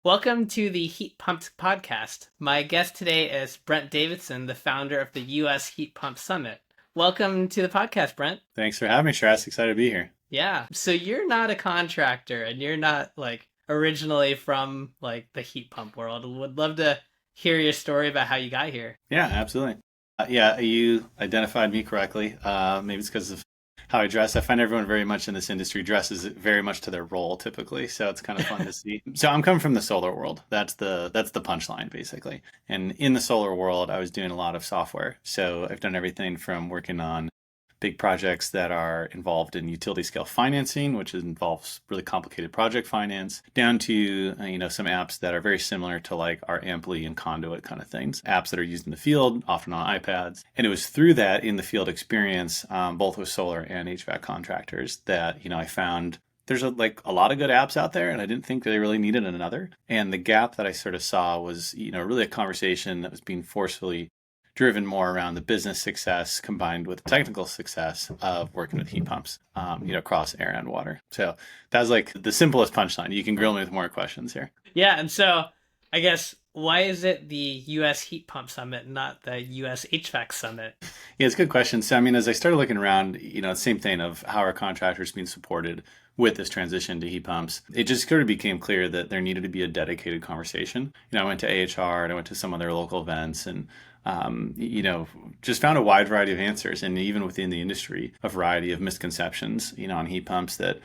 Welcome to the Heat Pumps podcast. My guest today is Brent Davidson, the founder of the U.S. Heat Pump Summit. Welcome to the podcast, Brent. Thanks for having me, Shraz. Excited to be here. Yeah. So you're not a contractor and you're not originally from the heat pump world. Would love to hear your story about how you got here. Yeah, absolutely. Yeah, you identified me correctly. Maybe it's because of how I dress. I find everyone very much in this industry dresses very much to their role typically, so it's kind of fun to see. So I'm coming from the solar world. That's the punchline basically. And in the solar world, I was doing a lot of software. So I've done everything from working on big projects that are involved in utility scale financing, which involves really complicated project finance, down to some apps that are very similar to like our Ampli and Conduit kind of things, apps that are used in the field, often on iPads. And it was through that in the field experience, both with solar and HVAC contractors, that I found there's a lot of good apps out there, and I didn't think they really needed another. And the gap that I sort of saw was really a conversation that was being forcefully driven more around the business success combined with the technical success of working with heat pumps, across air and water. So that was like the simplest punchline. You can grill me with more questions here. Yeah, and so I guess why is it the U.S. Heat Pump Summit, not the U.S. HVAC Summit? Yeah, it's a good question. So, as I started looking around, the same thing of how our contractors being supported with this transition to heat pumps, it just sort of became clear that there needed to be a dedicated conversation. I went to AHR and I went to some other local events and just found a wide variety of answers, and even within the industry, a variety of misconceptions, on heat pumps that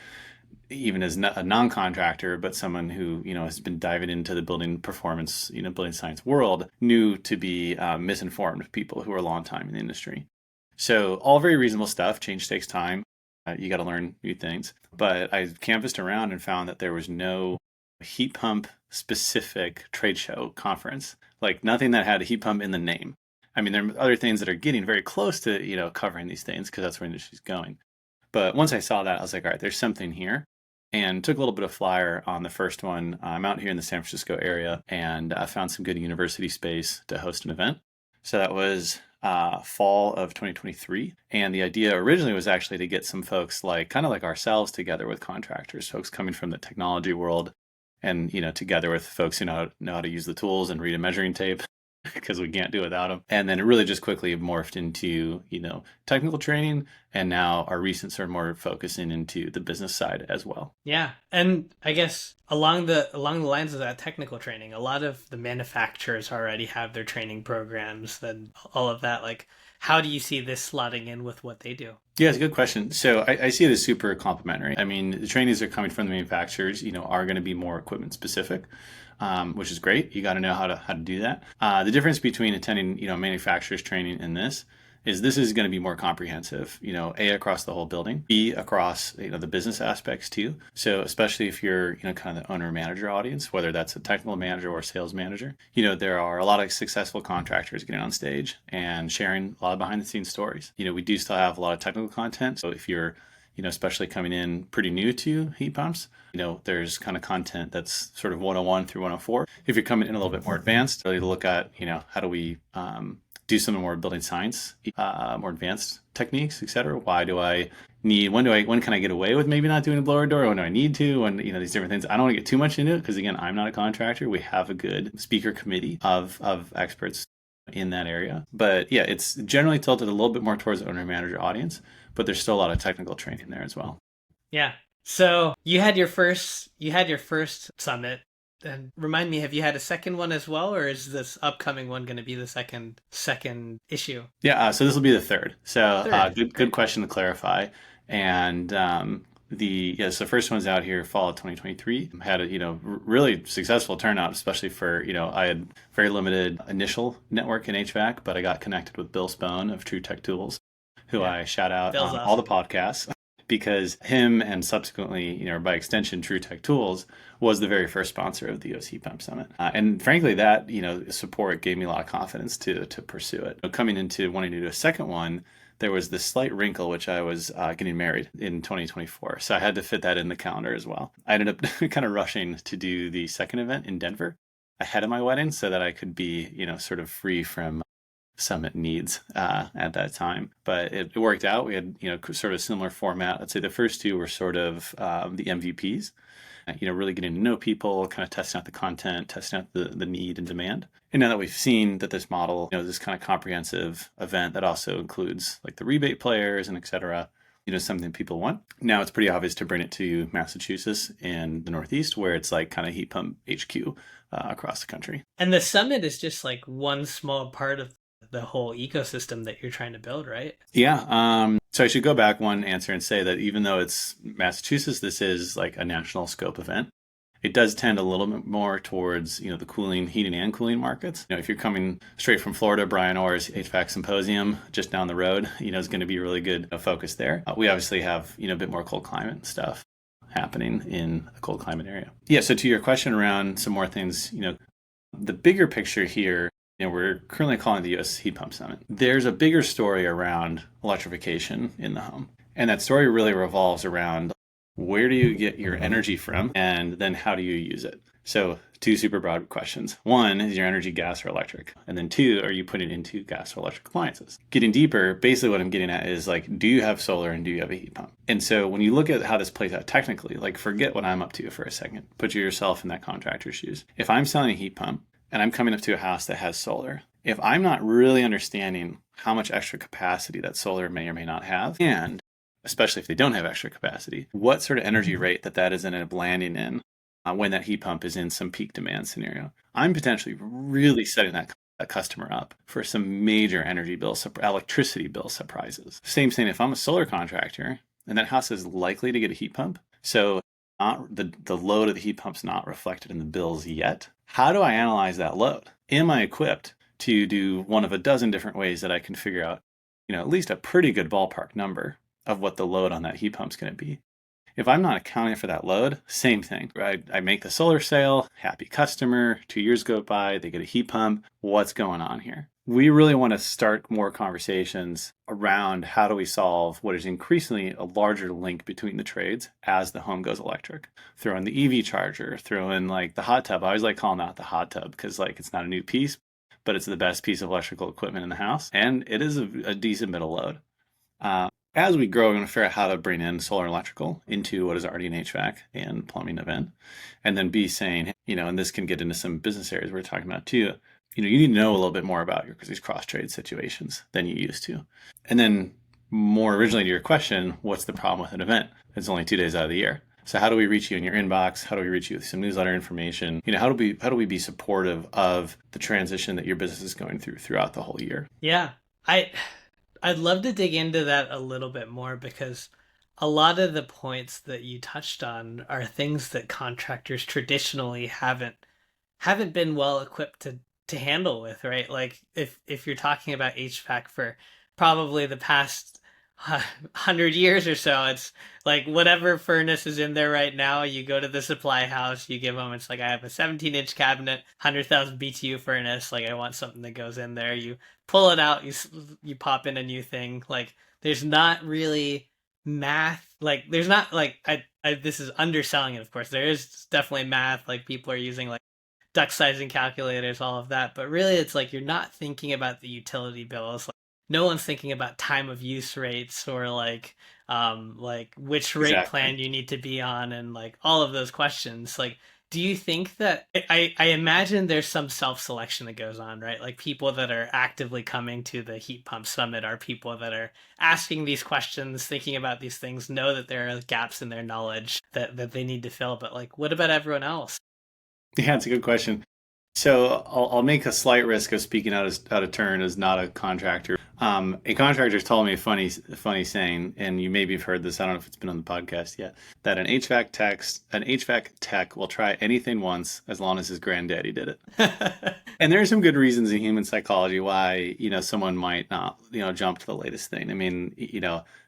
even as a non-contractor, but someone who, has been diving into the building performance, building science world, knew to be misinformed people who are a long time in the industry. So all very reasonable stuff. Change takes time. You got to learn new things. But I canvassed around and found that there was no heat pump specific trade show conference, like nothing that had a heat pump in the name. There are other things that are getting very close to, covering these things because that's where the industry's going. But once I saw that, I was like, all right, there's something here. And took a little bit of flyer on the first one. I'm out here in the San Francisco area, and I found some good university space to host an event. So that was fall of 2023. And the idea originally was actually to get some folks kind of like ourselves together with contractors, folks coming from the technology world, and together with folks who know how to use the tools and read a measuring tape because we can't do without them. And then it really just quickly morphed into technical training, and now our recent sort of more focusing into the business side as well. Yeah, and I guess along the lines of that technical training, a lot of the manufacturers already have their training programs and all of that. Like, how do you see this slotting in with what they do? Yeah, it's a good question. So I see it as super complementary. The trainings that are coming from the manufacturers, are going to be more equipment specific, which is great. You got to know how to do that. The difference between attending, manufacturers training and this is going to be more comprehensive, A, across the whole building, B, across, the business aspects too. So especially if you're, kind of the owner manager audience, whether that's a technical manager or a sales manager, there are a lot of successful contractors getting on stage and sharing a lot of behind the scenes stories. We do still have a lot of technical content. So if you're, especially coming in pretty new to heat pumps, there's kind of content that's sort of 101 through 104. If you're coming in a little bit more advanced, really to look at, how do we, do some more building science, more advanced techniques, et cetera. When can I get away with maybe not doing a blower door? When do I need to? And these different things. I don't want to get too much into it because again, I'm not a contractor. We have a good speaker committee of experts in that area. But yeah, it's generally tilted a little bit more towards the owner manager audience, but there's still a lot of technical training there as well. Yeah. So you had your first summit. And remind me, have you had a second one as well, or is this upcoming one going to be the second issue? Yeah, so this will be the third. So Third. good question to clarify. And the first one's out here fall of 2023. Had a really successful turnout, especially for I had very limited initial network in HVAC, but I got connected with Bill Spohn of True Tech Tools, who I shout out Bill's on awesome. all the podcasts. Because him and subsequently, by extension, True Tech Tools was the very first sponsor of the U.S. Heat Pump Summit. And frankly, that, support gave me a lot of confidence to pursue it. Coming into wanting to do a second one, there was this slight wrinkle, which I was getting married in 2024. So I had to fit that in the calendar as well. I ended up kind of rushing to do the second event in Denver ahead of my wedding so that I could be, sort of free from summit needs at that time. But it worked out. We had, sort of similar format. I'd say the first two were sort of the MVPs. really getting to know people, kind of testing out the content, testing out the need and demand. And now that we've seen that this model, this kind of comprehensive event that also includes like the rebate players and et cetera, something people want. Now it's pretty obvious to bring it to Massachusetts and the Northeast, where it's like kind of heat pump HQ across the country. And the summit is just like one small part of the whole ecosystem that you're trying to build, right? Yeah. So I should go back one answer and say that even though it's Massachusetts, this is like a national scope event. It does tend a little bit more towards, the cooling, heating and cooling markets. If you're coming straight from Florida, Brian Orr's HVAC Symposium just down the road, is going to be a really good focus there. We obviously have, a bit more cold climate stuff happening in the cold climate area. Yeah, so to your question around some more things, the bigger picture here, we're currently calling the U.S. Heat Pump Summit. There's a bigger story around electrification in the home. And that story really revolves around where do you get your energy from, and then how do you use it? So 2 super broad questions. 1, is your energy gas or electric? And then 2, are you putting it into gas or electric appliances? Getting deeper, basically what I'm getting at is like, do you have solar and do you have a heat pump? And so when you look at how this plays out technically, like forget what I'm up to for a second. Put yourself in that contractor's shoes. If I'm selling a heat pump and I'm coming up to a house that has solar, if I'm not really understanding how much extra capacity that solar may or may not have, and especially if they don't have extra capacity, what sort of energy rate that is in landing in when that heat pump is in some peak demand scenario, I'm potentially really setting that customer up for some major electricity bill surprises. Same thing if I'm a solar contractor and that house is likely to get a heat pump, so not the load of the heat pump's not reflected in the bills yet. How do I analyze that load? Am I equipped to do one of a dozen different ways that I can figure out, at least a pretty good ballpark number of what the load on that heat pump's going to be? If I'm not accounting for that load, same thing. I make the solar sale, happy customer, 2 years go by, they get a heat pump. What's going on here? We really want to start more conversations around how do we solve what is increasingly a larger link between the trades as the home goes electric. Throw in the EV charger, throw in like the hot tub. I always like calling out the hot tub because like it's not a new piece, but it's the best piece of electrical equipment in the house. And it is a decent bit of load. As we grow, we're going to figure out how to bring in solar and electrical into what is already an HVAC and plumbing event. And then be saying, and this can get into some business areas we're talking about too, you need to know a little bit more about these cross-trade situations than you used to. And then more originally to your question, what's the problem with an event? It's only 2 days out of the year. So how do we reach you in your inbox? How do we reach you with some newsletter information? How do we be supportive of the transition that your business is going throughout the whole year? Yeah. I'd love to dig into that a little bit more because a lot of the points that you touched on are things that contractors traditionally haven't been well equipped to handle with, right? Like if you're talking about HVAC for probably the past 100 years or so, it's like whatever furnace is in there right now, you go to the supply house, you give them, it's like, I have a 17-inch cabinet, 100,000 BTU furnace, like I want something that goes in there. You pull it out, you pop in a new thing. Like there's not really math, like there's not like, this is underselling it, of course. There is definitely math, like people are using like duct sizing calculators, all of that, but really it's like you're not thinking about the utility bills. No one's thinking about time of use rates or like which rate Exactly. plan you need to be on and like all of those questions. Like, do you think that I imagine there's some self-selection that goes on, right? Like people that are actively coming to the Heat Pump Summit are people that are asking these questions, thinking about these things, know that there are gaps in their knowledge that they need to fill. But like, what about everyone else? Yeah, it's a good question. So I'll make a slight risk of speaking out of turn as not a contractor. A contractor's told me a funny saying, and you maybe have heard this. I don't know if it's been on the podcast yet. That an HVAC tech will try anything once as long as his granddaddy did it. And there are some good reasons in human psychology why someone might not jump to the latest thing. I mean,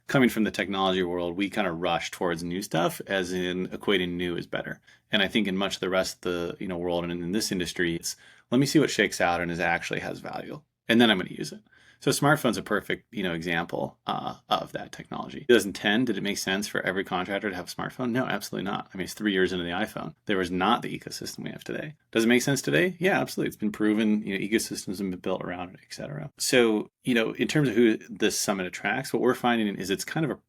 coming from the technology world, we kind of rush towards new stuff, as in equating new is better. And I think in much of the rest of the world and in this industry, it's let me see what shakes out and actually has value, and then I'm going to use it. So smartphone's a perfect example of that technology. 2010, did it make sense for every contractor to have a smartphone? No, absolutely not. I mean, it's 3 years into the iPhone. There was not the ecosystem we have today. Does it make sense today? Yeah, absolutely. It's been proven. Ecosystems have been built around it, et cetera. So in terms of who this summit attracts, what we're finding is it's kind of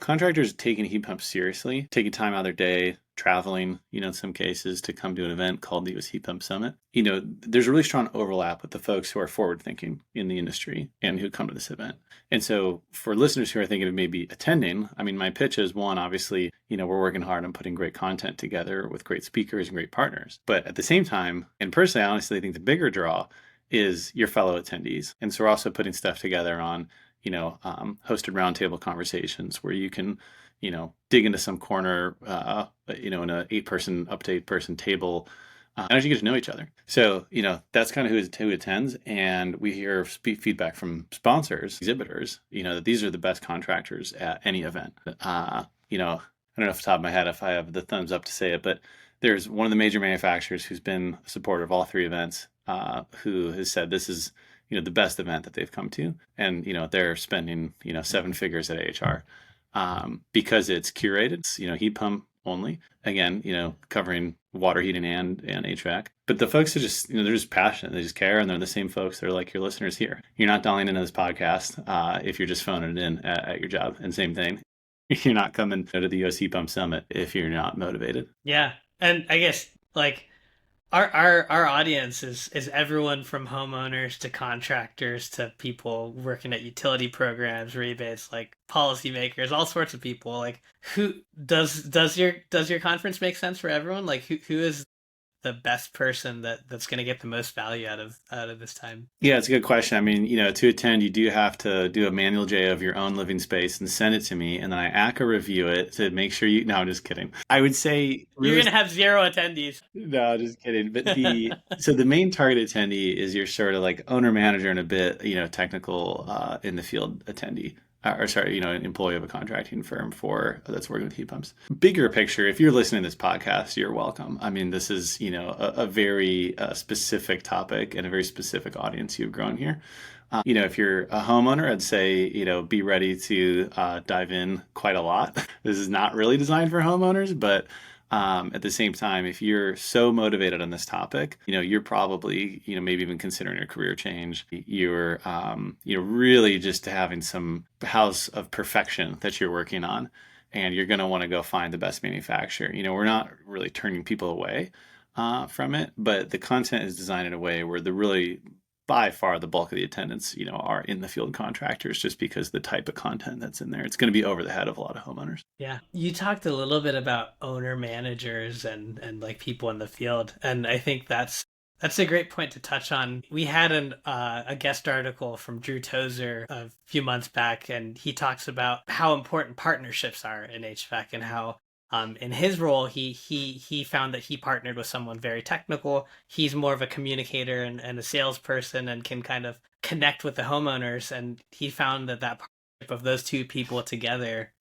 Contractors taking heat pumps seriously, taking time out of their day, traveling, in some cases to come to an event called the US Heat Pump Summit. There's a really strong overlap with the folks who are forward thinking in the industry and who come to this event. And so for listeners who are thinking of maybe attending, I mean, my pitch is one, obviously, we're working hard on putting great content together with great speakers and great partners. But at the same time, and personally, I honestly think the bigger draw is your fellow attendees. And so we're also putting stuff together on hosted roundtable conversations where you can, dig into some corner, in an 8-person up to 8-person table, and actually get to know each other. So, that's kind of who attends. And we hear feedback from sponsors, exhibitors, that these are the best contractors at any event. I don't know off the top of my head if I have the thumbs up to say it, but there's one of the major manufacturers who's been a supporter of all 3 events, who has said this is the best event that they've come to, and they're spending 7 figures at AHR, because it's curated. It's heat pump only, again covering water heating and HVAC. But the folks are just they're just passionate, they just care, and they're the same folks that are like your listeners here. You're not dialing into this podcast if you're just phoning it in at your job, and same thing. You're not coming to the US Heat Pump Summit if you're not motivated. Yeah, and I guess like our audience is everyone from homeowners to contractors to people working at utility programs, rebates, like policymakers, all sorts of people. Like, who does your conference make sense for everyone? Like, who is the best person that's going to get the most value out of this time? Yeah, it's a good question. I mean, to attend, you do have to do a manual J of your own living space and send it to me, and then I ACA review it to make sure you. No, I'm just kidding. I would say You're going to have 0 attendees. No, just kidding. But the main target attendee is your sort of like owner manager and a bit technical in the field attendee. Or sorry, an employee of a contracting firm that's working with heat pumps. Bigger picture, if you're listening to this podcast, you're welcome. I mean, this is, a very specific topic and a very specific audience you've grown here. If you're a homeowner, I'd say, be ready to dive in quite a lot. This is not really designed for homeowners, but at the same time, if you're so motivated on this topic, you're probably, maybe even considering a career change. You're, really just having some house of perfection that you're working on, and you're going to want to go find the best manufacturer. We're not really turning people away from it, but the content is designed in a way where the really by far the bulk of the attendants, are in the field contractors, just because the type of content that's in there, it's going to be over the head of a lot of homeowners. Yeah. You talked a little bit about owner managers and like people in the field. And I think that's a great point to touch on. We had a guest article from Drew Tozer a few months back, and he talks about how important partnerships are in HVAC and how in his role, he found that he partnered with someone very technical. He's more of a communicator and a salesperson and can kind of connect with the homeowners. And he found that partnership of those 2 people together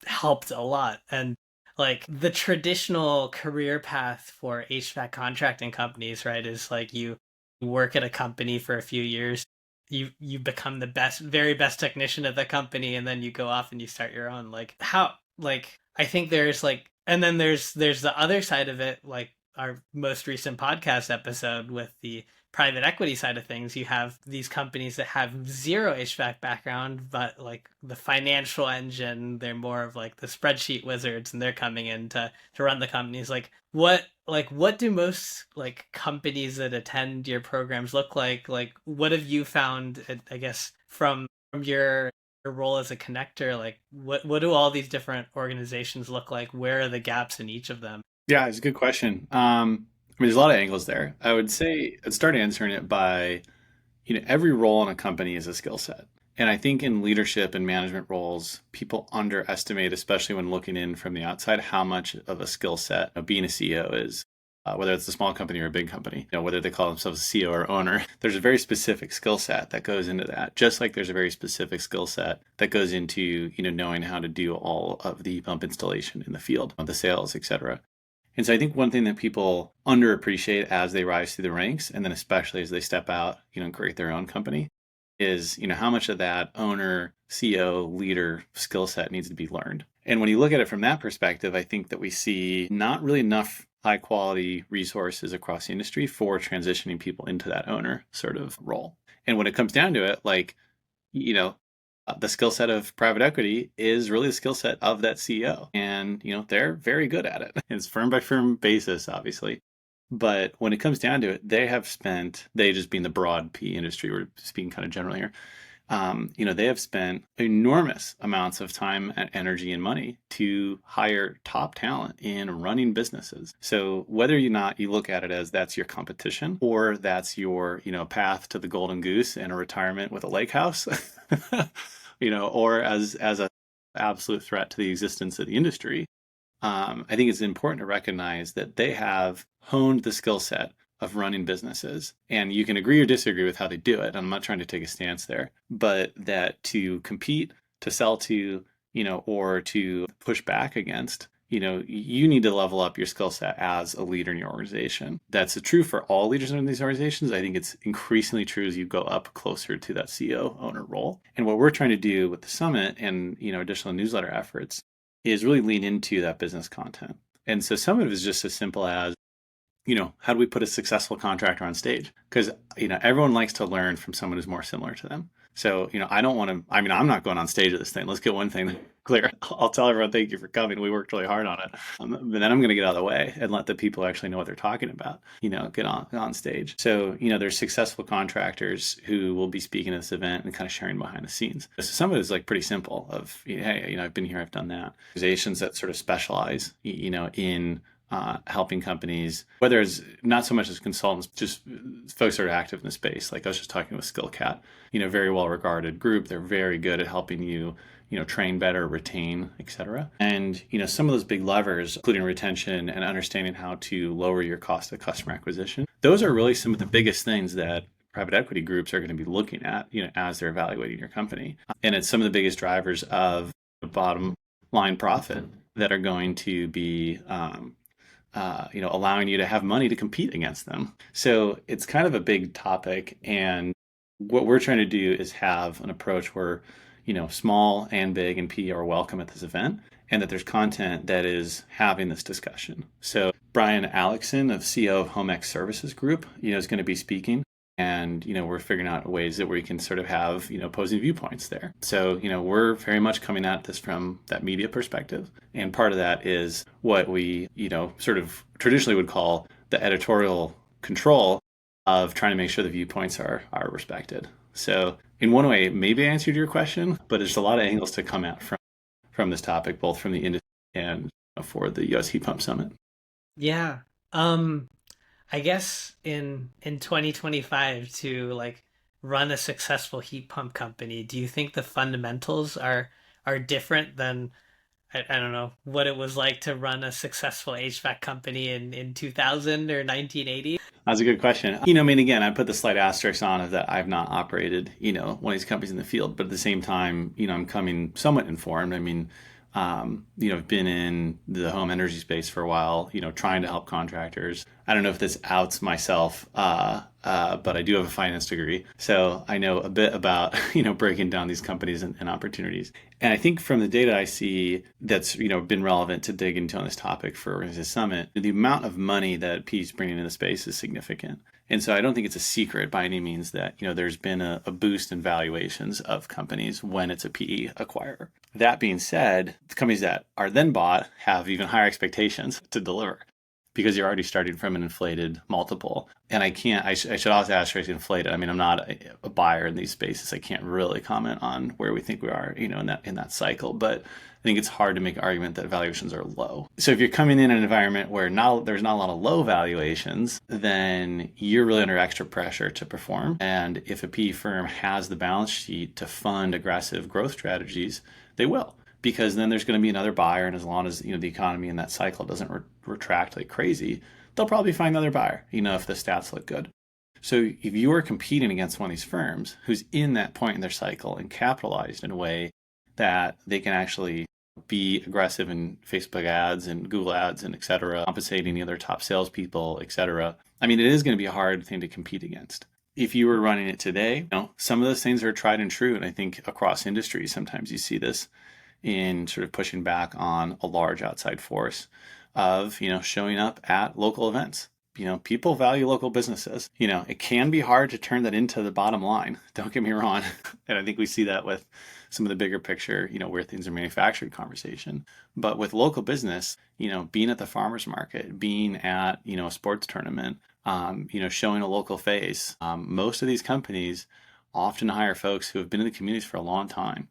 helped a lot. And like the traditional career path for HVAC contracting companies, right, is like you work at a company for a few years. You become the very best technician at the company, and then you go off and you start your own. Like how I think there's like, and then there's the other side of it, like our most recent podcast episode with the private equity side of things. You have these companies that have 0 HVAC background, but like the financial engine, they're more of like the spreadsheet wizards, and they're coming in to run the companies. Like what do most like companies that attend your programs look like? Like what have you found, I guess, from your role as a connector? Like what do all these different organizations look like? Where are the gaps in each of them? Yeah, it's a good question. There's a lot of angles there. I would say I'd start answering it by, every role in a company is a skill set. And I think in leadership and management roles, people underestimate, especially when looking in from the outside, how much of a skill set being a CEO is. Whether it's a small company or a big company, whether they call themselves a CEO or owner, there's a very specific skill set that goes into that. Just like there's a very specific skill set that goes into, knowing how to do all of the pump installation in the field, the sales, etc. And so I think one thing that people underappreciate as they rise through the ranks, and then especially as they step out, and create their own company, is, how much of that owner, CEO, leader skill set needs to be learned. And when you look at it from that perspective, I think that we see not really enough high quality resources across the industry for transitioning people into that owner sort of role. And when it comes down to it, like, The skill set of private equity is really the skill set of that CEO. And, they're very good at it. It's firm by firm basis, obviously. But when it comes down to it, they just being the broad PE industry, we're speaking kind of generally here, they have spent enormous amounts of time and energy and money to hire top talent in running businesses. So whether or not you look at it as that's your competition or that's your, path to the golden goose and a retirement with a lake house, or as a absolute threat to the existence of the industry, I think it's important to recognize that they have honed the skill set of running businesses. And you can agree or disagree with how they do it. I'm not trying to take a stance there, but that to compete, to sell to, or to push back against, you need to level up your skill set as a leader in your organization. That's true for all leaders in these organizations. I think it's increasingly true as you go up closer to that CEO owner role. And what we're trying to do with the summit and, additional newsletter efforts is really lean into that business content. And so some of it is just as simple as, how do we put a successful contractor on stage? Because, everyone likes to learn from someone who's more similar to them. So, I don't want to, I'm not going on stage at this thing. Let's get one thing clear. I'll tell everyone, thank you for coming. We worked really hard on it. But then I'm going to get out of the way and let the people actually know what they're talking about, get on stage. So, there's successful contractors who will be speaking at this event and kind of sharing behind the scenes. So some of it is like pretty simple of, hey, I've been here, I've done that. Organizations that sort of specialize, in helping companies, whether it's not so much as consultants, just folks that are active in the space. Like I was just talking with SkillCat, very well regarded group. They're very good at helping you, train better, retain, et cetera. And, some of those big levers, including retention and understanding how to lower your cost of customer acquisition, those are really some of the biggest things that private equity groups are going to be looking at, as they're evaluating your company. And it's some of the biggest drivers of bottom line profit that are going to be allowing you to have money to compete against them. So it's kind of a big topic. And what we're trying to do is have an approach where, small and big and P are welcome at this event and that there's content that is having this discussion. So Brian Alexson of CEO of HomeX Services Group, is going to be speaking. And, we're figuring out ways that we can sort of have, opposing viewpoints there. So, we're very much coming at this from that media perspective. And part of that is what we, sort of traditionally would call the editorial control of trying to make sure the viewpoints are respected. So in one way, maybe I answered your question, but there's a lot of angles to come at from this topic, both from the industry and for the US Heat Pump Summit. Yeah. I guess in 2025 to like run a successful heat pump company, do you think the fundamentals are different than I don't know what it was like to run a successful HVAC company in 2000 or 1980? That's a good question. Again, I put the slight asterisk on of that I've not operated, one of these companies in the field, but at the same time, I'm coming somewhat informed. I've been in the home energy space for a while, trying to help contractors. I don't know if this outs myself, but I do have a finance degree. So I know a bit about, breaking down these companies and opportunities. And I think from the data I see that's, been relevant to dig into on this topic for this summit, the amount of money that P is bringing in the space is significant. And so I don't think it's a secret by any means that, there's been a boost in valuations of companies when it's a PE acquirer. That being said, the companies that are then bought have even higher expectations to deliver because you're already starting from an inflated multiple. And I should also asterisk inflated. I'm not a buyer in these spaces. I can't really comment on where we think we are, in that cycle. But I think it's hard to make an argument that valuations are low. So if you're coming in an environment where there's not a lot of low valuations, then you're really under extra pressure to perform. And if a PE firm has the balance sheet to fund aggressive growth strategies, they will. Because then there's going to be another buyer, and as long as the economy in that cycle doesn't retract like crazy, they'll probably find another buyer, if the stats look good. So if you are competing against one of these firms who's in that point in their cycle and capitalized in a way that they can actually be aggressive in Facebook ads and Google ads and et cetera, compensating the other top salespeople, et cetera, it is going to be a hard thing to compete against. If you were running it today, some of those things are tried and true. And I think across industries, sometimes you see this in sort of pushing back on a large outside force of, showing up at local events. people value local businesses. It can be hard to turn that into the bottom line. Don't get me wrong. And I think we see that with some of the bigger picture, where things are manufactured conversation. But with local business, being at the farmer's market, being at, a sports tournament, showing a local face. Most of these companies often hire folks who have been in the communities for a long time,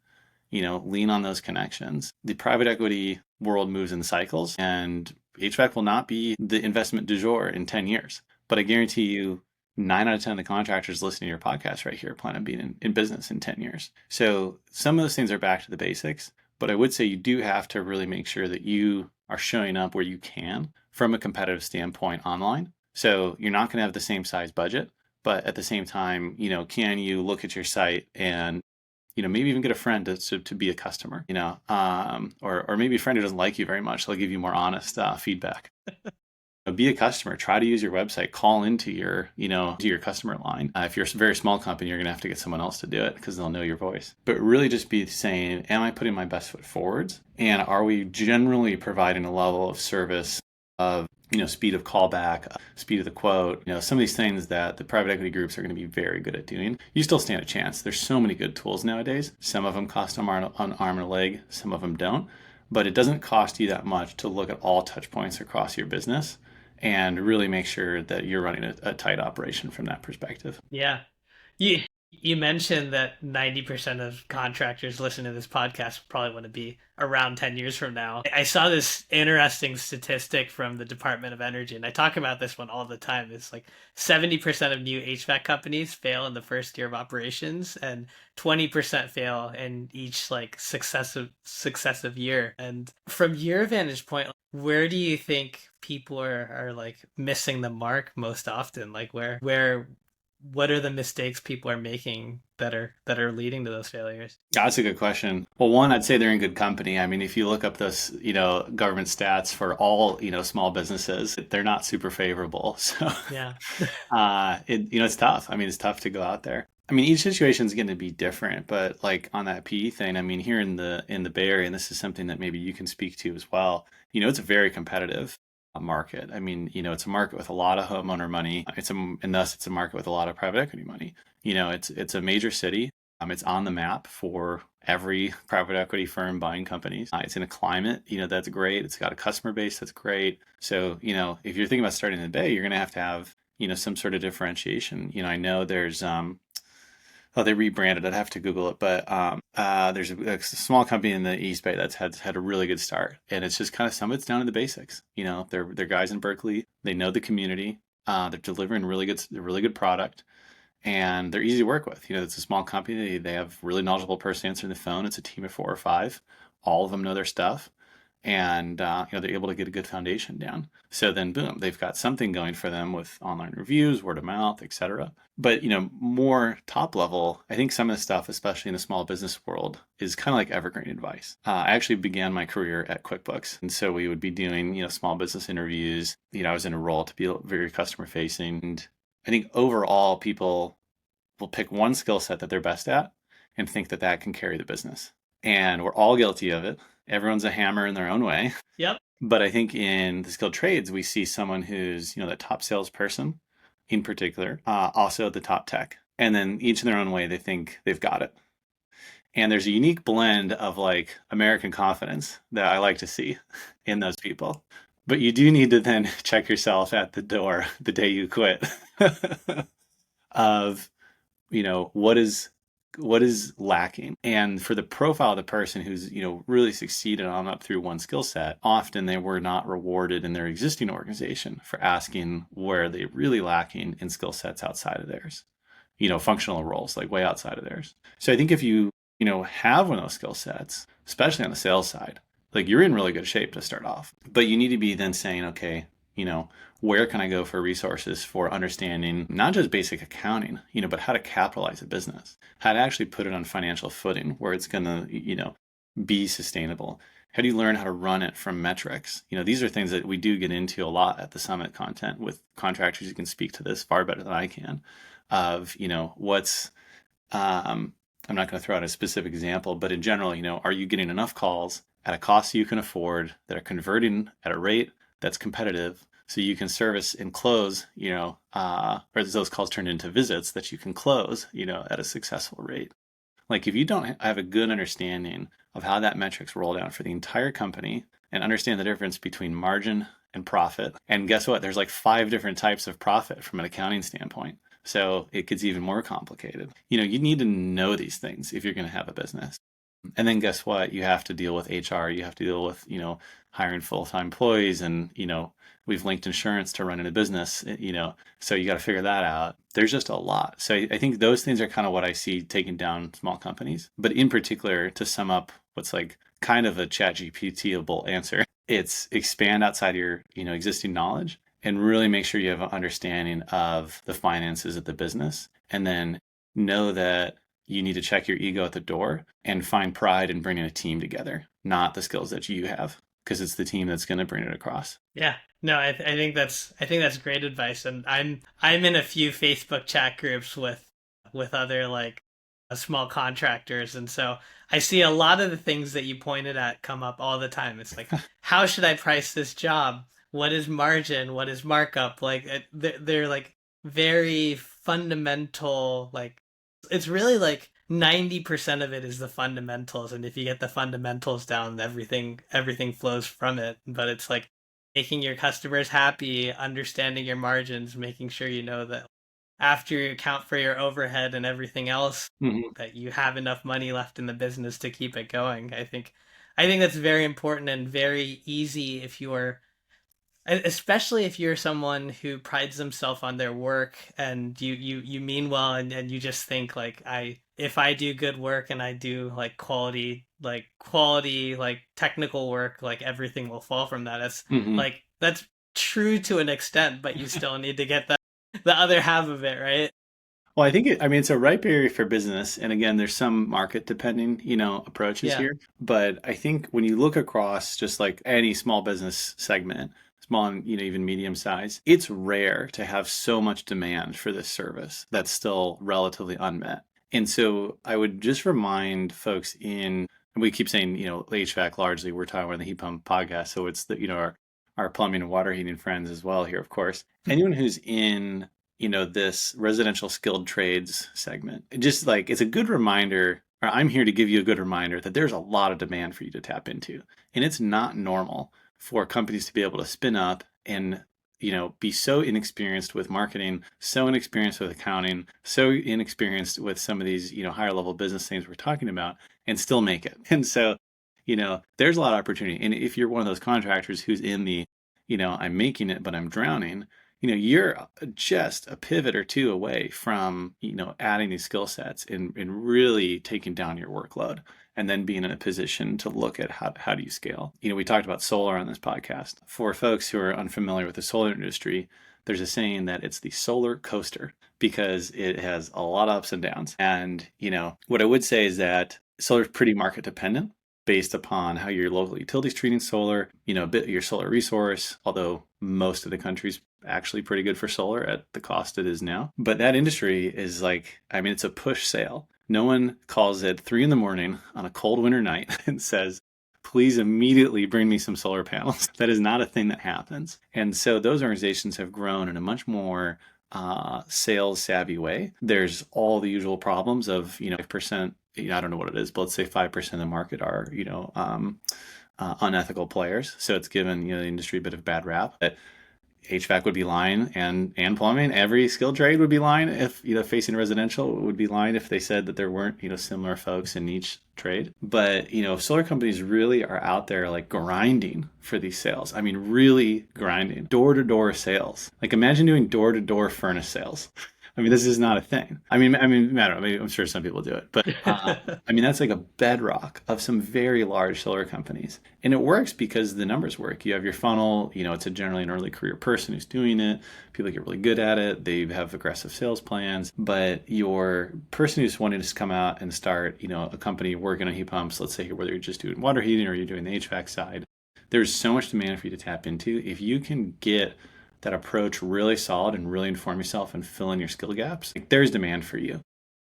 lean on those connections. The private equity world moves in cycles, and HVAC will not be the investment du jour in 10 years. But I guarantee you, 9 out of 10 of the contractors listening to your podcast right here plan on being in business in 10 years. So some of those things are back to the basics, but I would say you do have to really make sure that you are showing up where you can from a competitive standpoint online. So you're not going to have the same size budget, but at the same time, can you look at your site and maybe even get a friend to be a customer, or maybe a friend who doesn't like you very much. They'll give you more honest feedback. Be a customer. Try to use your website. Call into your customer line. If you're a very small company, you're going to have to get someone else to do it because they'll know your voice. But really just be saying, am I putting my best foot forwards? And are we generally providing a level of service of speed of callback, speed of the quote, some of these things that the private equity groups are going to be very good at doing. You still stand a chance. There's so many good tools nowadays. Some of them cost an arm and a leg, some of them don't. But it doesn't cost you that much to look at all touch points across your business and really make sure that you're running a tight operation from that perspective. Yeah. You mentioned that 90% of contractors listening to this podcast probably want to be around 10 years from now. I saw this interesting statistic from the Department of Energy, and I talk about this one all the time. It's like 70% of new HVAC companies fail in the first year of operations, and 20% fail in each like successive year. And from your vantage point, where do you think people are like missing the mark most often? Like where what are the mistakes people are making that are leading to those failures? That's a good question. Well, one, I'd say they're in good company. I mean, if you look up those, government stats for all, small businesses, they're not super favorable. So, Yeah. it's tough. I mean, it's tough to go out there. I mean, each situation is going to be different, but like on that PE thing, I mean, here in the Bay Area, and this is something that maybe you can speak to as well. It's very competitive market. I mean, it's a market with a lot of homeowner money. And thus it's a market with a lot of private equity money. It's a major city. It's on the map for every private equity firm buying companies. It's in a climate, that's great. It's got a customer base that's great. So, if you're thinking about starting in the Bay, you're going to have, some sort of differentiation. I know there's they rebranded. I'd have to Google it, but there's a small company in the East Bay that's had a really good start, and it's just kind of some of it's down to the basics. They're guys in Berkeley. They know the community. They're delivering really good product, and they're easy to work with. It's a small company. They have really knowledgeable person answering the phone. It's a team of 4 or 5. All of them know their stuff, and they're able to get a good foundation down. So then boom, they've got something going for them with online reviews, word of mouth, etc. But more top level, I think some of the stuff, especially in the small business world, is kind of like evergreen advice. I actually began my career at QuickBooks, and so we would be doing small business interviews. I was in a role to be very customer facing, and I think overall people will pick one skill set that they're best at and think that can carry the business. And we're all guilty of it. Everyone's a hammer in their own way. Yep. But I think in the skilled trades, we see someone who's, that top salesperson in particular, also the top tech. And then each in their own way, they think they've got it. And there's a unique blend of like American confidence that I like to see in those people. But you do need to then check yourself at the door the day you quit of, what is lacking. And for the profile of the person who's really succeeded on up through one skill set, often they were not rewarded in their existing organization for asking where they're really lacking in skill sets outside of theirs, functional roles like way outside of theirs. So I think if you have one of those skill sets, especially on the sales side, like you're in really good shape to start off. But you need to be then saying, okay, where can I go for resources for understanding not just basic accounting, but how to capitalize a business, how to actually put it on financial footing where it's going to, be sustainable. How do you learn how to run it from metrics? These are things that we do get into a lot at the summit content with contractors. You can speak to this far better than I can of, what's, I'm not going to throw out a specific example, but in general, are you getting enough calls at a cost you can afford that are converting at a rate that's competitive So you can service and close, or those calls turned into visits that you can close, at a successful rate. Like if you don't have a good understanding of how that metrics roll down for the entire company and understand the difference between margin and profit, and guess what? There's like 5 different types of profit from an accounting standpoint. So it gets even more complicated. You need to know these things if you're going to have a business. And then guess what? You have to deal with HR. You have to deal with, hiring full-time employees and, we've linked insurance to running a business, so you got to figure that out. There's just a lot. So I think those things are kind of what I see taking down small companies. But in particular, to sum up what's like kind of a chat GPT-able answer, it's expand outside your, existing knowledge and really make sure you have an understanding of the finances of the business. And then know that you need to check your ego at the door and find pride in bringing a team together, not the skills that you have, because it's the team that's going to bring it across. Yeah. No, I think that's great advice, and I'm in a few Facebook chat groups with other like small contractors, and so I see a lot of the things that you pointed at come up all the time. It's like, how should I price this job? What is margin? What is markup? Like they're like very fundamental. Like it's really like 90% of it is the fundamentals, and if you get the fundamentals down, everything flows from it. But it's like making your customers happy, understanding your margins, making sure you know that after you account for your overhead and everything else, Mm-hmm. that you have enough money left in the business to keep it going. I think that's very important and very easy if you are, especially if you're someone who prides themselves on their work and you mean well, and you just think like, if I do good work and I do like quality like technical work, like everything will fall from that. Mm-hmm. That's true to an extent, but you still need to get the other half of it right. Well, I mean, it's a ripe area for business. And again, there's some market depending, approaches Yeah. here. But I think when you look across just like any small business segment, small and, even medium size, it's rare to have so much demand for this service that's still relatively unmet. And so I would just remind folks and we keep saying, HVAC largely, we're talking about the heat pump podcast. So it's our plumbing and water heating friends as well here, of course. Anyone who's in this residential skilled trades segment. Just like it's a good reminder, or I'm here to give you a good reminder that there's a lot of demand for you to tap into. And it's not normal for companies to be able to spin up and be so inexperienced with marketing, so inexperienced with accounting, so inexperienced with some of these, higher level business things we're talking about and still make it. And so, there's a lot of opportunity. And if you're one of those contractors who's in the, I'm making it, but I'm drowning, you're just a pivot or two away from, adding these skill sets and really taking down your workload and then being in a position to look at how do you scale. We talked about solar on this podcast. For folks who are unfamiliar with the solar industry, there's a saying that it's the solar coaster because it has a lot of ups and downs. And, what I would say is that solar is pretty market dependent based upon how your local utilities treating solar, your solar resource, although most of the country's actually pretty good for solar at the cost it is now. But that industry is like, I mean, it's a push sale. No one calls at 3 a.m. on a cold winter night and says, please immediately bring me some solar panels. That is not a thing that happens. And so those organizations have grown in a much more sales savvy way. There's all the usual problems of, 5%, I don't know what it is, but let's say 5% of the market are, unethical players. So it's given, the industry a bit of bad rap. But HVAC would be lying and plumbing. Every skilled trade would be lying if, facing residential would be lying if they said that there weren't, similar folks in each trade. But, solar companies really are out there like grinding for these sales. I mean, really grinding. Door to door sales. Like imagine doing door to door furnace sales. I mean, this is not a thing. I mean, I don't know. I mean, I'm sure some people do it, but I mean, that's like a bedrock of some very large solar companies, and it works because the numbers work. You have your funnel. It's generally an early career person who's doing it. People get really good at it. They have aggressive sales plans. But your person who's wanting to come out and start, a company working on heat pumps, let's say whether you're just doing water heating or you're doing the HVAC side, there's so much demand for you to tap into. If you can get that approach really solid and really inform yourself and fill in your skill gaps, like, there's demand for you.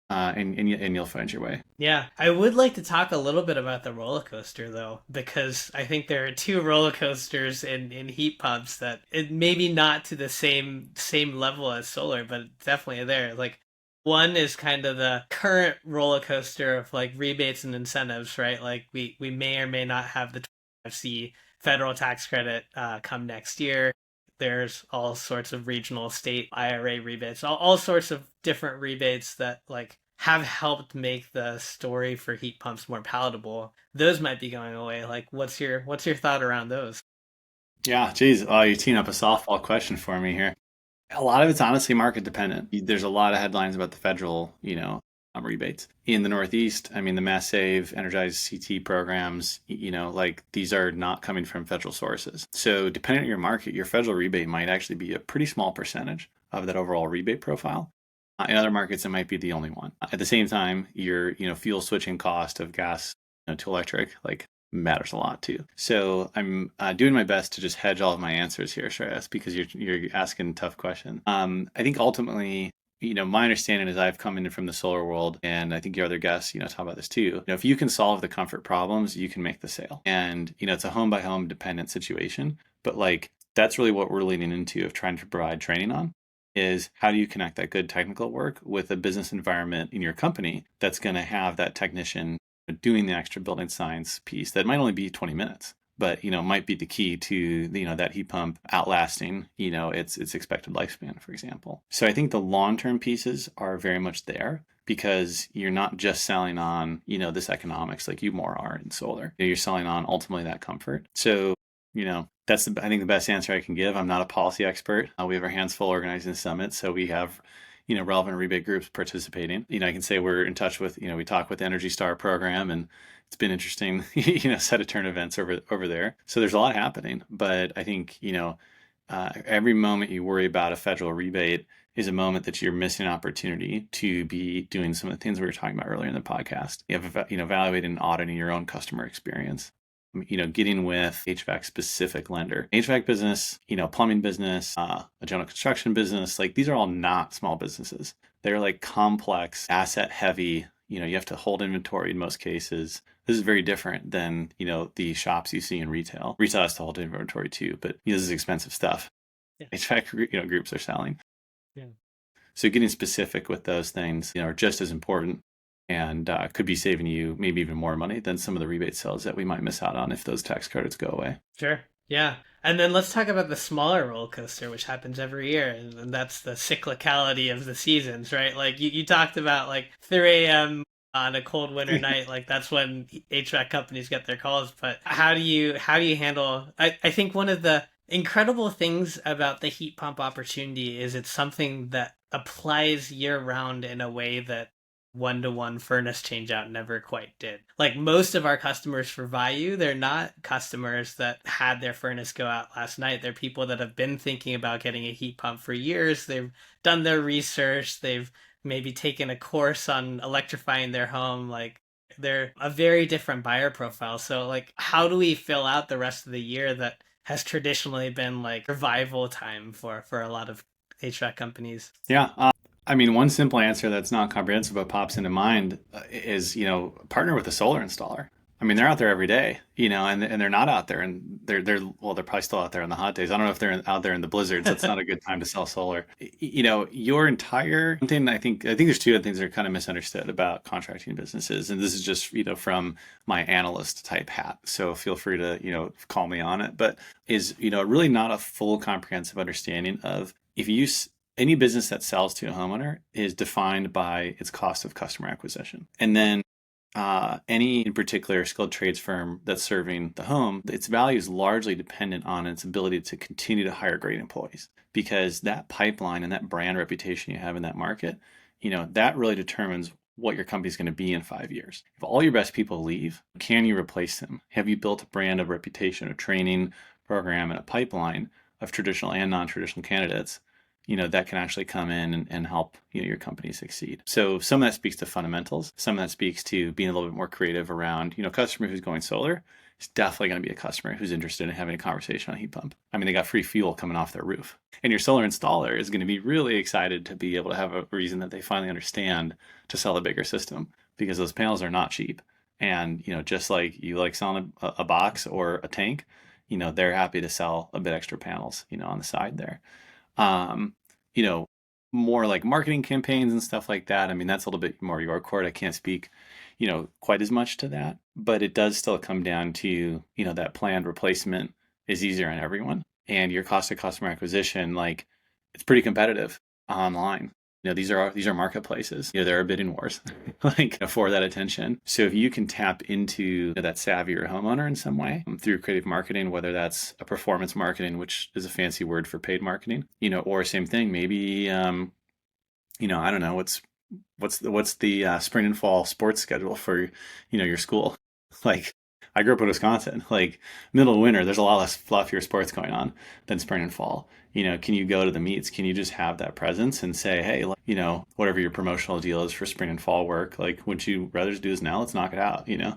and you'll find your way. Yeah, I would like to talk a little bit about the roller coaster though, because I think there are two roller coasters in heat pumps that it maybe not to the same level as solar, but it's definitely there. Like one is kind of the current roller coaster of like rebates and incentives, right? Like we may or may not have the 25C federal tax credit come next year. There's all sorts of regional state IRA rebates, all sorts of different rebates that like have helped make the story for heat pumps more palatable. Those might be going away. Like what's your thought around those? Yeah, geez, oh, you're teeing up a softball question for me here. A lot of it's honestly market dependent. There's a lot of headlines about the federal, rebates. In the Northeast, I mean, the Mass Save, Energize CT programs, like these are not coming from federal sources. So depending on your market, your federal rebate might actually be a pretty small percentage of that overall rebate profile. In other markets, it might be the only one. At the same time, your fuel switching cost of gas to electric like matters a lot too. So I'm doing my best to just hedge all of my answers here, Shreyas, because you're asking a tough question. I think ultimately, my understanding is I've come in from the solar world, and I think your other guests, talk about this too. If you can solve the comfort problems, you can make the sale, and it's a home by home dependent situation. But like that's really what we're leaning into of trying to provide training on is how do you connect that good technical work with a business environment in your company that's going to have that technician doing the extra building science piece that might only be 20 minutes but might be the key to that heat pump outlasting its expected lifespan, for example. So I think the long-term pieces are very much there because you're not just selling on this economics like you more are in solar. You're selling on ultimately that comfort. So that's I think the best answer I can give. I'm not a policy expert. We have our hands full organizing the summit, so we have relevant rebate groups participating. I can say we're in touch with we talk with the Energy Star program, and it's been interesting set of turn events over there. So there's a lot happening, but I think every moment you worry about a federal rebate is a moment that you're missing an opportunity to be doing some of the things we were talking about earlier in the podcast. You have evaluating and auditing your own customer experience. Getting with HVAC specific lender, HVAC business, plumbing business, a general construction business, like these are all not small businesses. They're like complex, asset heavy, you have to hold inventory in most cases. This is very different than, the shops you see in retail. Retail has to hold inventory too, but this is expensive stuff. Yeah. HVAC, groups are selling. Yeah. So getting specific with those things, are just as important and could be saving you maybe even more money than some of the rebate sales that we might miss out on if those tax credits go away. Sure. Yeah. And then let's talk about the smaller roller coaster, which happens every year, and that's the cyclicality of the seasons, right? Like you talked about like 3 a.m. on a cold winter night, like that's when HVAC companies get their calls. But how do you handle I think one of the incredible things about the heat pump opportunity is it's something that applies year round in a way that one-to-one furnace change out never quite did. Like most of our customers for Vayu, they're not customers that had their furnace go out last night. They're people that have been thinking about getting a heat pump for years. They've done their research. They've maybe taken a course on electrifying their home. Like they're a very different buyer profile. So like how do we fill out the rest of the year that has traditionally been like revival time for a lot of HVAC companies? Yeah. I mean, one simple answer that's not comprehensive but pops into mind is, partner with a solar installer. I mean, they're out there every day, and they're not out there, and they're probably still out there on the hot days. I don't know if they're out there in the blizzards. That's not a good time to sell solar. Your entire thing. I think there's two other things that are kind of misunderstood about contracting businesses, and this is just from my analyst type hat. So feel free to call me on it. But is really not a full comprehensive understanding of if you any business that sells to a homeowner is defined by its cost of customer acquisition. And then any in particular skilled trades firm that's serving the home, its value is largely dependent on its ability to continue to hire great employees because that pipeline and that brand reputation you have in that market, that really determines what your company is going to be in 5 years. If all your best people leave, can you replace them? Have you built a brand of reputation, a training program, and a pipeline of traditional and non-traditional candidates that can actually come in and help your company succeed. So some of that speaks to fundamentals. Some of that speaks to being a little bit more creative around customer who's going solar is definitely going to be a customer who's interested in having a conversation on a heat pump. I mean, they got free fuel coming off their roof. And your solar installer is going to be really excited to be able to have a reason that they finally understand to sell a bigger system, because those panels are not cheap. And, just like you like selling a box or a tank, they're happy to sell a bit extra panels, on the side there. Um, you know, More like marketing campaigns and stuff like that. I mean, that's a little bit more your court. I can't speak, quite as much to that, but it does still come down to, that planned replacement is easier on everyone. And your cost of customer acquisition, like, it's pretty competitive online. These are marketplaces. There are bidding wars like for that attention. So if you can tap into that savvier homeowner in some way through creative marketing, whether that's a performance marketing, which is a fancy word for paid marketing, or same thing, maybe I don't know, what's the spring and fall sports schedule for your school. Like, I grew up in Wisconsin. Like, middle of winter, there's a lot less fluffier sports going on than spring and fall. Can you go to the meets? Can you just have that presence and say, hey, whatever your promotional deal is for spring and fall work, like, would you rather just do this now? Let's knock it out. Yeah.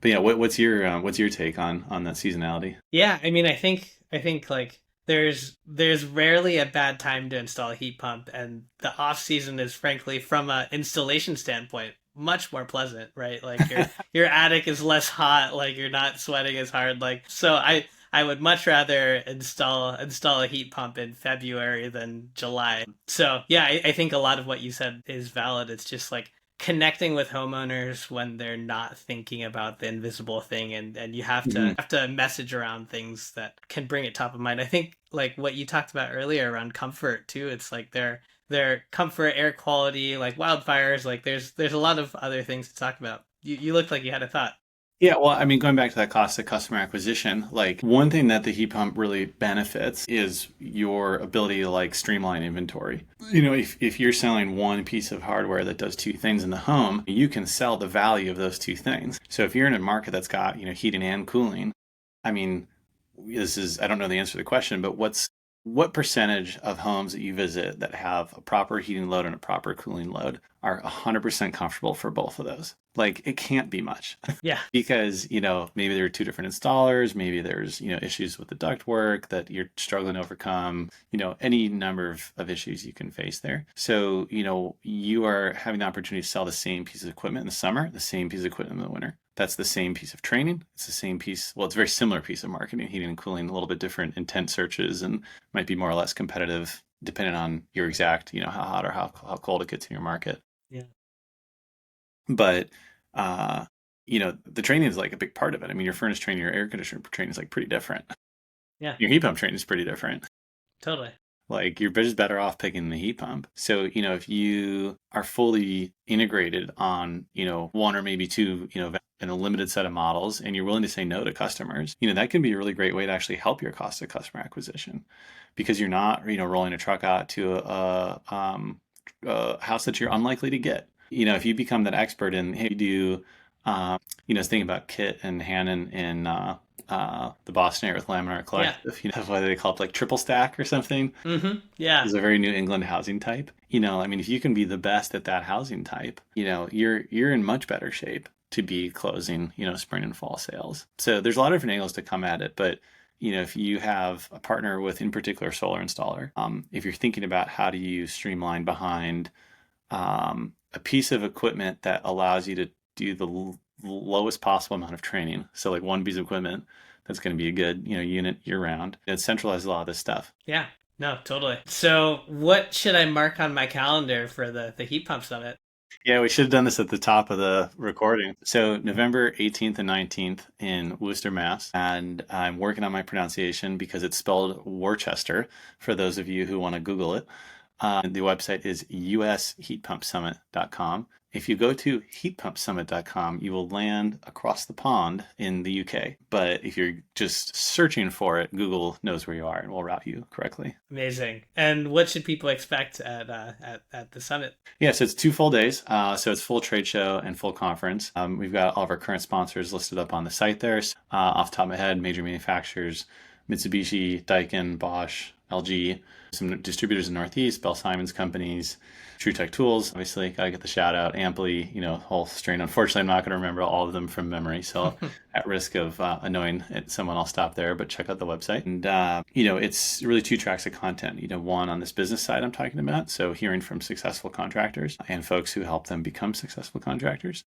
But yeah, what's your take on that seasonality? Yeah, I mean, I think like there's rarely a bad time to install a heat pump, and the off season is, frankly, from a installation standpoint, much more pleasant, right? Like your attic is less hot, like you're not sweating as hard, like so I would much rather install a heat pump in February than July. So yeah, I think a lot of what you said is valid. It's just like connecting with homeowners when they're not thinking about the invisible thing, and you have to message around things that can bring it top of mind. I think like what you talked about earlier around comfort too. It's like their comfort, air quality, like wildfires, like there's a lot of other things to talk about. You looked like you had a thought. Yeah, well, I mean, going back to that cost of customer acquisition, like, one thing that the heat pump really benefits is your ability to, like, streamline inventory. If you're selling one piece of hardware that does two things in the home, you can sell the value of those two things. So if you're in a market that's got, heating and cooling, I mean, I don't know the answer to the question, but what percentage of homes that you visit that have a proper heating load and a proper cooling load are 100% comfortable for both of those? Like, it can't be much. Yeah. Because, maybe there are two different installers, maybe there's, issues with the ductwork that you're struggling to overcome, any number of issues you can face there. So, you are having the opportunity to sell the same piece of equipment in the summer, the same piece of equipment in the winter. That's the same piece of training. It's the same piece. Well, it's a very similar piece of marketing, heating and cooling, a little bit different intent searches, and might be more or less competitive depending on your exact, how hot or how cold it gets in your market. Yeah. But, the training is like a big part of it. I mean, your furnace training, your air conditioner training is like pretty different. Yeah. Your heat pump training is pretty different. Totally. Like, you're just better off picking the heat pump. So, if you are fully integrated on, one or maybe two, in a limited set of models, and you're willing to say no to customers, that can be a really great way to actually help your cost of customer acquisition, because you're not, rolling a truck out to a house that you're unlikely to get. If you become that expert in, hey, you do, thinking about Kit and Hannon in the Boston area with Laminar Collective, what do they call it, like triple stack or something? Mm-hmm. Yeah. It's a very New England housing type. I mean, if you can be the best at that housing type, you're in much better shape to be closing, spring and fall sales. So there's a lot of different angles to come at it, but if you have a partner with, in particular, solar installer, if you're thinking about how do you streamline behind a piece of equipment that allows you to do the lowest possible amount of training, so like one piece of equipment that's going to be a good unit year round, it centralizes a lot of this stuff. Yeah. No, totally. So what should I mark on my calendar for the heat pump summit? Yeah, we should have done this at the top of the recording. So November 18th and 19th in Worcester, Mass. And I'm working on my pronunciation because it's spelled Worcester, for those of you who want to Google it. The website is usheatpumpsummit.com. If you go to heatpumpsummit.com, you will land across the pond in the UK. But if you're just searching for it, Google knows where you are and will route you correctly. Amazing. And what should people expect at the summit? Yeah, so it's 2 full days. So it's full trade show and full conference. We've got all of our current sponsors listed up on the site there. Off the top of my head, major manufacturers: Mitsubishi, Daikin, Bosch, LG, some distributors in the Northeast, Bell Simons companies, True Tech Tools, obviously, gotta get the shout out, Amply, whole string. Unfortunately, I'm not going to remember all of them from memory, so at risk of annoying someone, I'll stop there, but check out the website. And, it's really two tracks of content. One on this business side I'm talking about, so hearing from successful contractors and folks who help them become successful contractors.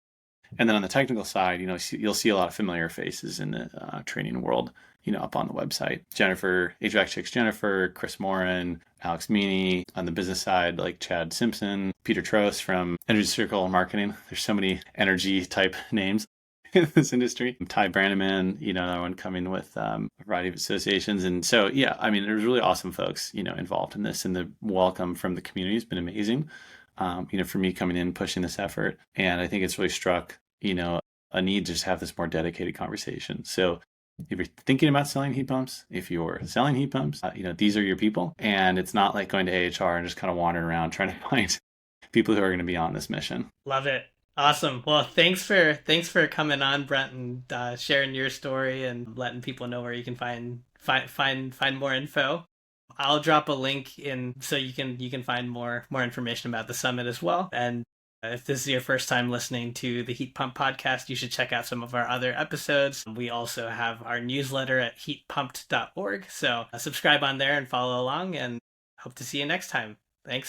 And then on the technical side, you'll see a lot of familiar faces in the training world, up on the website. Jennifer, HVAC Chicks Jennifer, Chris Morin, Alex Meany. On the business side, like Chad Simpson, Peter Trost from Energy Circle Marketing. There's so many energy type names in this industry. Ty Brannaman, another one coming with a variety of associations. And so, yeah, I mean, there's really awesome folks, involved in this. And the welcome from the community has been amazing. For me coming in, pushing this effort. And I think it's really struck, a need to just have this more dedicated conversation. So if you're thinking about selling heat pumps, if you're selling heat pumps, these are your people. And it's not like going to AHR and just kind of wandering around trying to find people who are going to be on this mission. Love it. Awesome. Well, thanks for coming on, Brent, and sharing your story and letting people know where you can find more info. I'll drop a link in so you can find more information about the summit as well. And if this is your first time listening to the Heat Pump Podcast, you should check out some of our other episodes. We also have our newsletter at heatpumped.org. So subscribe on there and follow along, and hope to see you next time. Thanks.